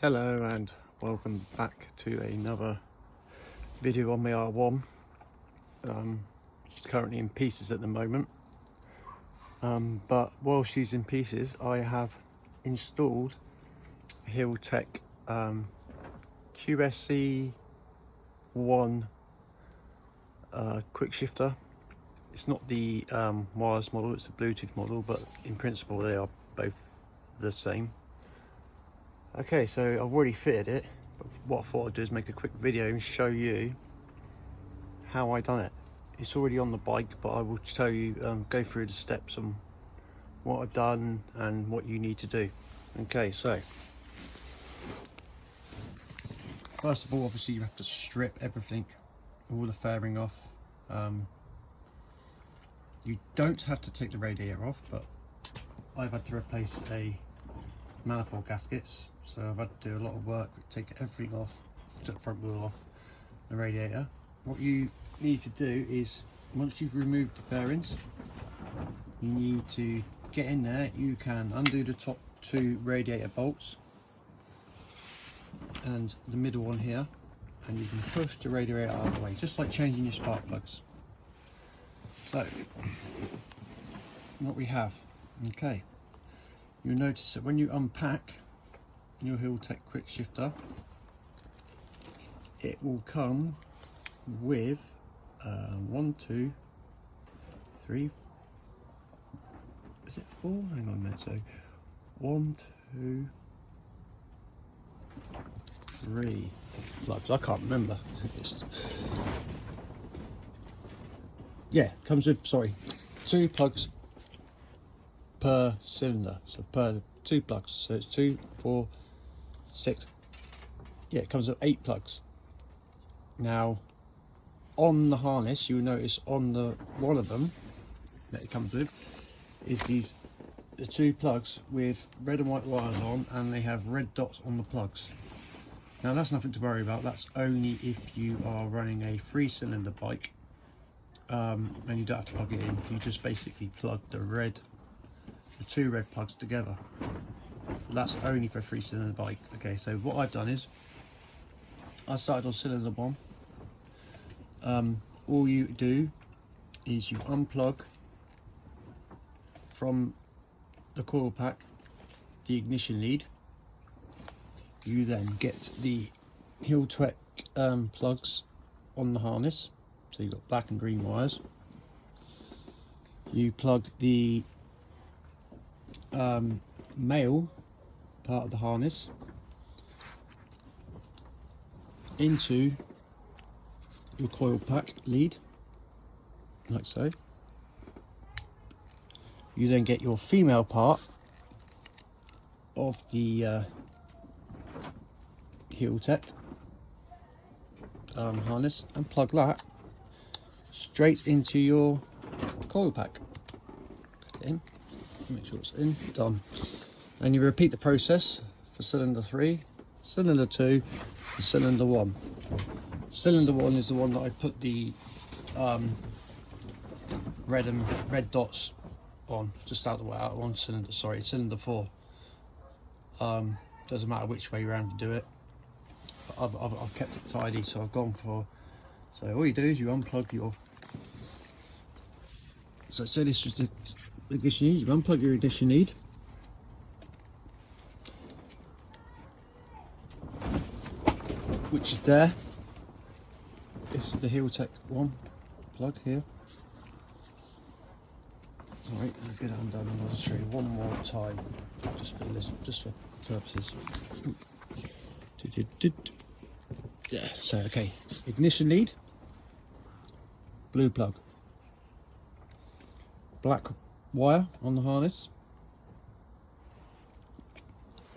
Hello and welcome back to another video on my R1. She's currently in pieces at the moment, but while she's in pieces I have installed Healtech IQSE 1 quick shifter. It's not the wireless model, it's a Bluetooth model, but in principle they are both the same. Okay, so I've already fitted it, but what I thought I'd do is make a quick video and show you how I done it. It's already on the bike, but I will show you, go through the steps on what I've done and what you need to do. Okay, so first of all, obviously you have to strip everything, all the fairing off. You don't have to take the radiator off, but I've had to replace a manifold gaskets, so I've had to do a lot of work, take everything off, took the front wheel off, the radiator. What you need to do is, once you've removed the fairings, you need to get in there. You can undo the top two radiator bolts and the middle one here, and you can push the radiator out of the way, just like changing your spark plugs. So what we have, okay, you'll notice that when you unpack your Healtech quick shifter, it will come with 1, 2, 3, is it 4? Hang on a minute. So 1, 2, 3 plugs. I can't remember. Yeah, comes with, sorry, 2 plugs per cylinder, so per 2 plugs, so it's 2, 4, 6, yeah, it comes with 8 plugs. Now on the harness, you'll notice on the one of them that it comes with is the 2 plugs with red and white wires on, and they have red dots on the plugs. Now that's nothing to worry about, that's only if you are running a 3-cylinder bike, and you don't have to plug it in. You just basically plug the 2 red plugs together. That's only for a 3-cylinder bike. Okay, so what I've done is I started on cylinder 1. All you do is you unplug from the coil pack the ignition lead. You then get the Healtech plugs on the harness, so you've got black and green wires. You plug the male part of the harness into your coil pack lead, like so. You then get your female part of the Healtech harness and plug that straight into your coil pack. Put it in, make sure it's in, done. And you repeat the process for cylinder 3, cylinder 2, and cylinder 1. Cylinder 1 is the one that I put the red dots on, just out the way, out on cylinder, sorry, cylinder 4. Doesn't matter which way around you do it, but I've kept it tidy, so I've gone for, so all you do is you unplug your, so this was the ignition lead. You unplug your ignition lead, which is there. This is the Healtech 1 plug here. Alright, I'll get it undone and I'll just show you one more time, just for this, just for purposes. Yeah, so okay, ignition lead, blue plug, black wire on the harness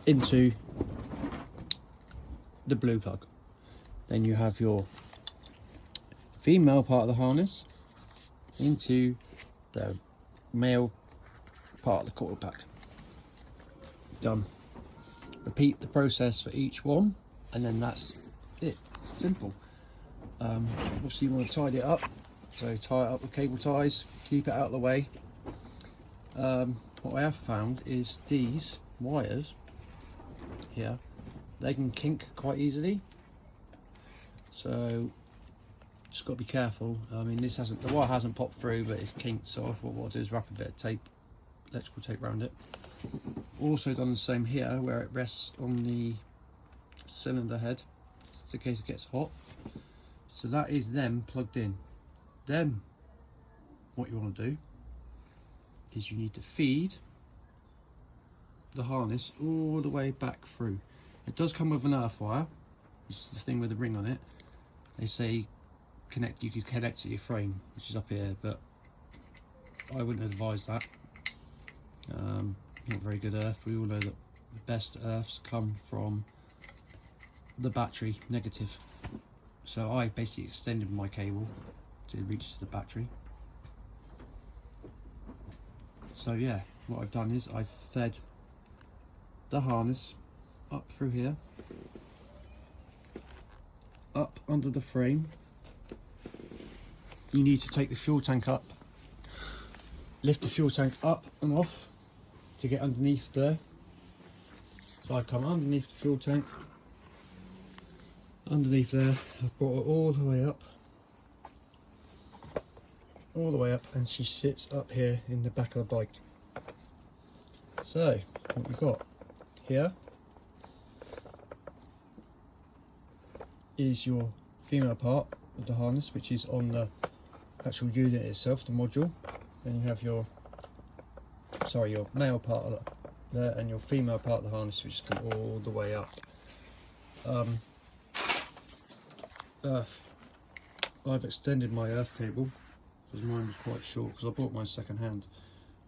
into the blue plug. Then you have your female part of the harness into the male part of the coil pack. Done. Repeat the process for each one, and then that's it. Simple. Obviously you want to tidy it up, so tie it up with cable ties, keep it out of the way. What I have found is these wires here they can kink quite easily. So just got to be careful. I mean, the wire hasn't popped through, but it's kinked, so what I'll do is wrap a bit of tape, electrical tape around it. Also done the same here, where it rests on the cylinder head, just in case it gets hot. So that is them plugged in. Then what you want to do is you need to feed the harness all the way back through. It does come with an earth wire, which is the thing with the ring on it. They say you can connect to your frame, which is up here, but I wouldn't advise that. Not very good earth. We all know that the best earths come from the battery negative. So I basically extended my cable to reach the battery. So yeah, what I've done is I've fed the harness up through here, up under the frame. You need to take the fuel tank up, lift the fuel tank up and off to get underneath there. So I come underneath the fuel tank, underneath there, I've brought it all the way up, and she sits up here in the back of the bike. So what we've got here is your female part of the harness, which is on the actual unit itself, the module. Then you have your male part of there, and your female part of the harness, which comes all the way up. Earth. I've extended my earth cable because mine was quite short, because I bought mine second hand.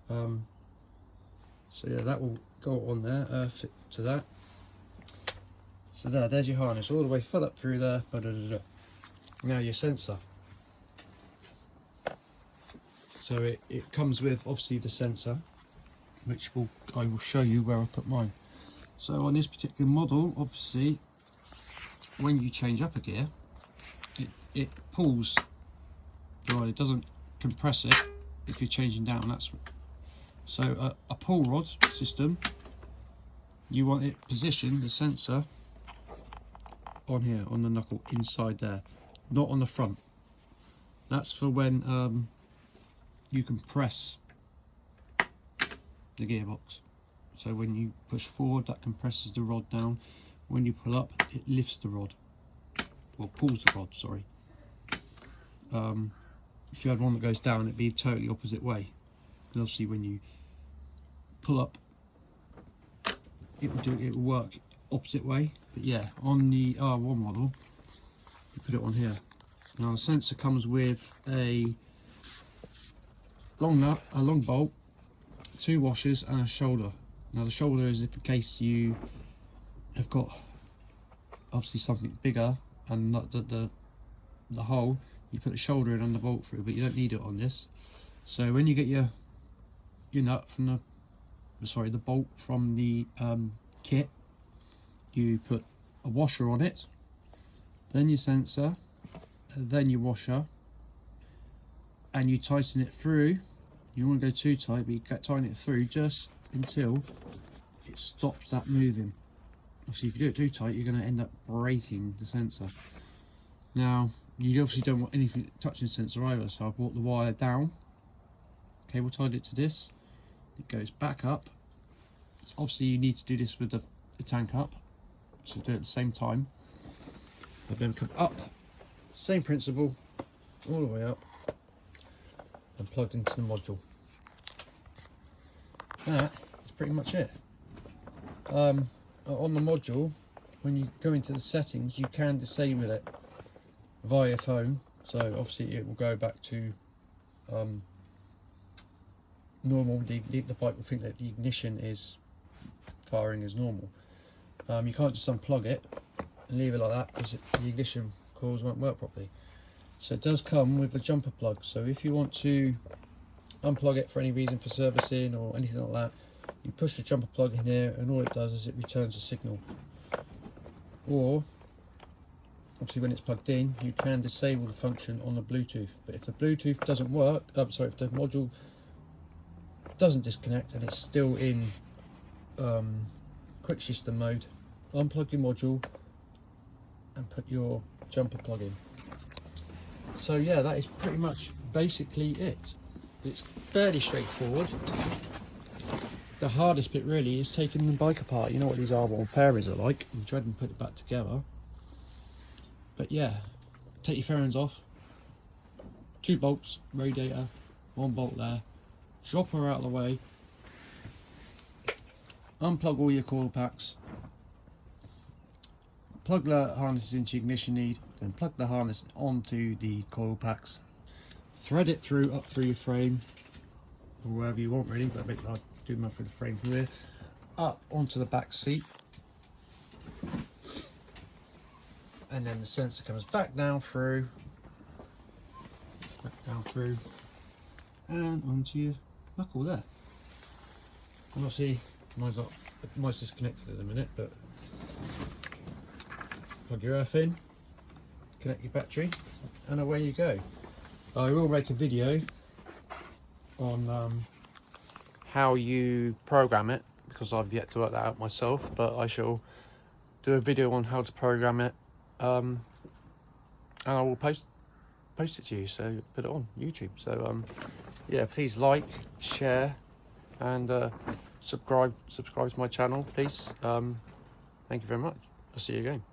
So yeah, that will go on there, earth it to that. So there's your harness all the way full up through there. Now your sensor. So it comes with obviously the sensor, which I will show you where I put mine. So on this particular model, obviously, when you change up a gear, it pulls the rod. It doesn't compress it if you're changing down. So a pull rod system, you want it positioned, the sensor, on here, on the knuckle, inside there, not on the front. That's for when you compress the gearbox. So when you push forward, that compresses the rod down. When you pull up, it lifts the rod, or pulls the rod, sorry. If you had one that goes down, it'd be totally opposite way. And obviously when you pull up, it will work opposite way. But yeah, on the R1 model, you put it on here. Now the sensor comes with a long nut, a long bolt, 2 washers and a shoulder. Now the shoulder is in case you have got obviously something bigger, and not the hole, you put the shoulder in and the bolt through, but you don't need it on this. So when you get your nut from the bolt from the kit, you put a washer on it, then your sensor, then your washer, and you tighten it through. You don't want to go too tight, but you tighten it through just until it stops that moving. Obviously if you do it too tight, you're going to end up breaking the sensor. Now you obviously don't want anything touching the sensor either, so I brought the wire down, cable tied it to this, it goes back up. So obviously you need to do this with the tank up, so do it at the same time, but then come up, same principle, all the way up and plugged into the module. That is pretty much it. On the module, when you go into the settings, you can disable it via phone, so obviously it will go back to normal. The bike will think that the ignition is firing as normal. You can't just unplug it and leave it like that, because the ignition coils won't work properly. So it does come with a jumper plug, so if you want to unplug it for any reason, for servicing or anything like that, you push the jumper plug in here, and all it does is it returns a signal. Or obviously when it's plugged in, you can disable the function on the Bluetooth, but if the Bluetooth doesn't work, if the module doesn't disconnect and it's still in quick system mode, unplug your module and put your jumper plug in. So yeah, that is pretty much basically it. It's fairly straightforward. The hardest bit really is taking the bike apart. You know what these R1 fairings are like, and dread and put it back together. But yeah, take your fairings off, 2 bolts, radiator, 1 bolt there, drop her out of the way, unplug all your coil packs, plug the harnesses into your ignition lead, then plug the harness onto the coil packs, thread it through up through your frame, or wherever you want really, but I'll do mine through the frame from here, up onto the back seat, and then the sensor comes back down through, and onto your knuckle there. And I'll see, mine's disconnected in a minute, but plug your earth in, connect your battery, and away you go. I will make a video on how you program it, because I've yet to work that out myself, but I shall do a video on how to program it, and I will post it to you, so put it on YouTube. So yeah, please like, share, and subscribe to my channel, please. Thank you very much. I'll see you again.